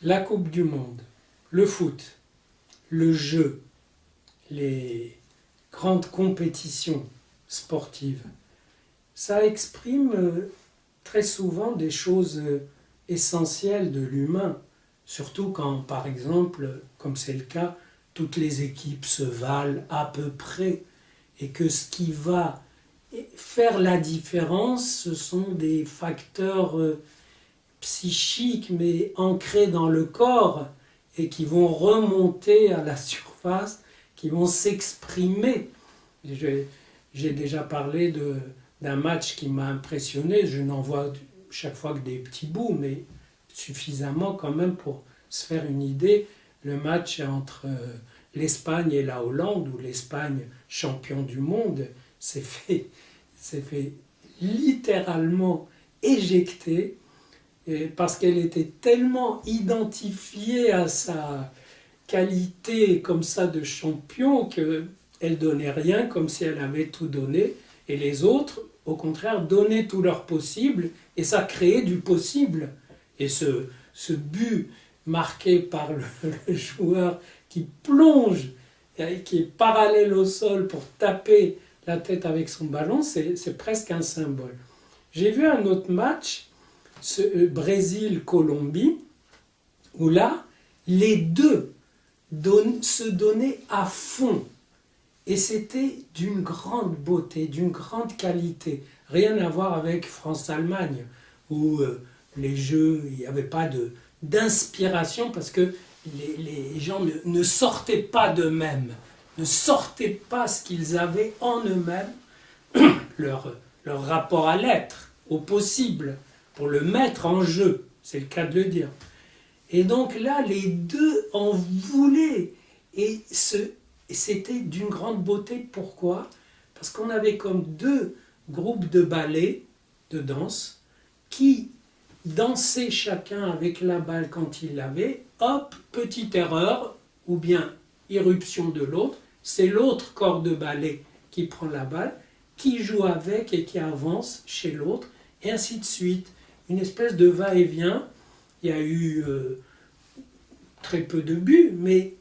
La Coupe du Monde, le foot, le jeu, les grandes compétitions sportives, ça exprime très souvent des choses essentielles de l'humain, surtout quand, par exemple, comme c'est le cas, toutes les équipes se valent à peu près, et que ce qui va faire la différence, ce sont des facteurs psychiques, mais ancrés dans le corps, et qui vont remonter à la surface, qui vont s'exprimer. J'ai déjà parlé d'un match qui m'a impressionné, je n'en vois chaque fois que des petits bouts, mais suffisamment quand même pour se faire une idée. Le match entre l'Espagne et la Hollande, où l'Espagne, champion du monde, s'est fait littéralement éjecter, parce qu'elle était tellement identifiée à sa qualité comme ça de champion qu'elle donnait rien, comme si elle avait tout donné, et les autres, au contraire, donnaient tout leur possible, et ça créait du possible. Et ce but marqué par le joueur qui plonge, qui est parallèle au sol pour taper la tête avec son ballon, c'est presque un symbole. J'ai vu un autre match, Brésil-Colombie, où là, les deux se donnaient à fond. Et c'était d'une grande beauté, d'une grande qualité. Rien à voir avec France-Allemagne, où les jeux, il n'y avait pas d'inspiration, parce que les gens ne sortaient pas d'eux-mêmes, ne sortaient pas ce qu'ils avaient en eux-mêmes, leur rapport à l'être, au possible, pour le mettre en jeu, c'est le cas de le dire. Et donc là, les deux en voulaient, et c'était d'une grande beauté. Pourquoi ? Parce qu'on avait comme deux groupes de ballet, de danse, qui dansaient chacun avec la balle quand il l'avait. Hop, petite erreur, ou bien irruption de l'autre, c'est l'autre corps de ballet qui prend la balle, qui joue avec et qui avance chez l'autre, et ainsi de suite. Une espèce de va-et-vient. Il y a eu très peu de buts, mais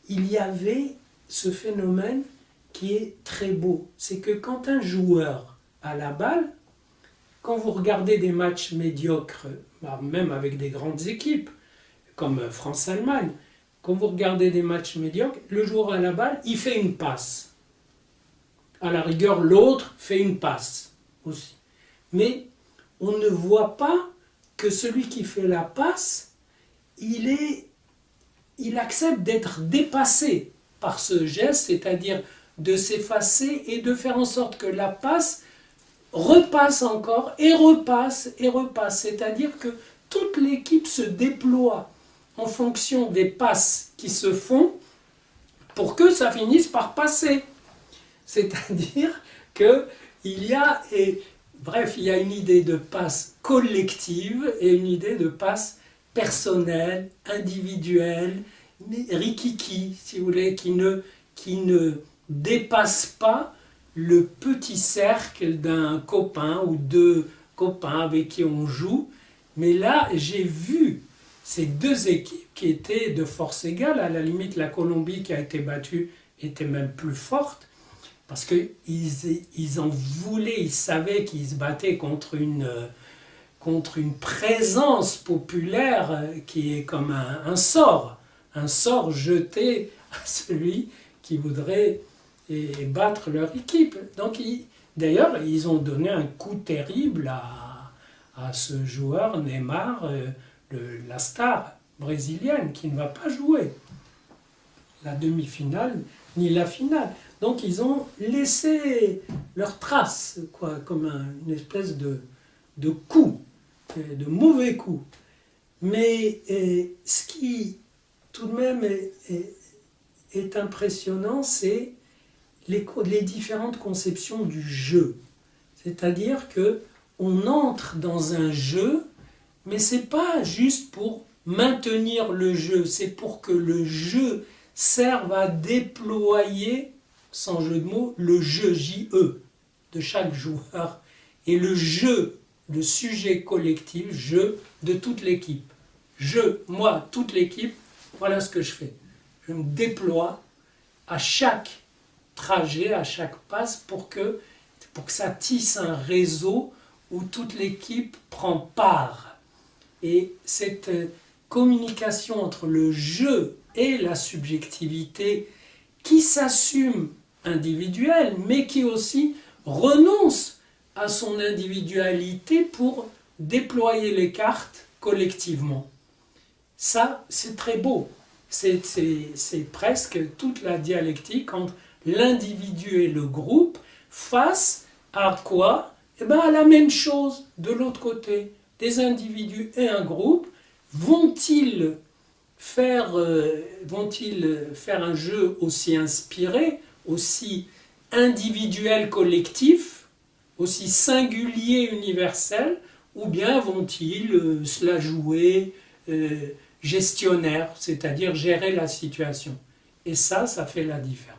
il y avait ce phénomène qui est très beau. C'est que quand un joueur a la balle, quand vous regardez des matchs médiocres, même avec des grandes équipes, comme France-Allemagne, quand vous regardez des matchs médiocres, le joueur a la balle, il fait une passe. À la rigueur, l'autre fait une passe aussi. Mais on ne voit pas que celui qui fait la passe, il accepte d'être dépassé par ce geste, c'est-à-dire de s'effacer et de faire en sorte que la passe repasse encore et repasse et repasse. C'est-à-dire que toute l'équipe se déploie en fonction des passes qui se font pour que ça finisse par passer. C'est-à-dire qu'il y a... Bref, il y a une idée de passe collective et une idée de passe personnelle, individuelle, rikiki, si vous voulez, qui ne dépasse pas le petit cercle d'un copain ou deux copains avec qui on joue. Mais là, j'ai vu ces deux équipes qui étaient de force égale. À la limite, la Colombie qui a été battue était même plus forte, parce qu'ils en voulaient, ils savaient qu'ils se battaient contre une présence populaire qui est comme un sort jeté à celui qui voudrait battre leur équipe. Donc, d'ailleurs, ils ont donné un coup terrible à ce joueur Neymar, la star brésilienne, qui ne va pas jouer la demi-finale ni la finale. Donc ils ont laissé leur trace, comme une espèce de coup, de mauvais coup. Mais ce qui tout de même est impressionnant, c'est les différentes conceptions du jeu. C'est-à-dire qu'on entre dans un jeu, mais ce n'est pas juste pour maintenir le jeu, c'est pour que le jeu serve à déployer, sans jeu de mots, le jeu, J-E, de chaque joueur, et le jeu, le sujet collectif, jeu de toute l'équipe. moi, toute l'équipe, voilà ce que je fais. Je me déploie à chaque trajet, à chaque passe pour que ça tisse un réseau où toute l'équipe prend part. Et cette communication entre le jeu et la subjectivité qui s'assume individuelle, mais qui aussi renonce à son individualité pour déployer les cartes collectivement. Ça, c'est très beau. C'est presque toute la dialectique entre l'individu et le groupe face à quoi? Eh bien, à la même chose de l'autre côté. Des individus et un groupe vont-ils faire un jeu aussi inspiré, aussi individuel collectif, aussi singulier universel, ou bien vont-ils se la jouer gestionnaire, c'est-à-dire gérer la situation? Et ça fait la différence.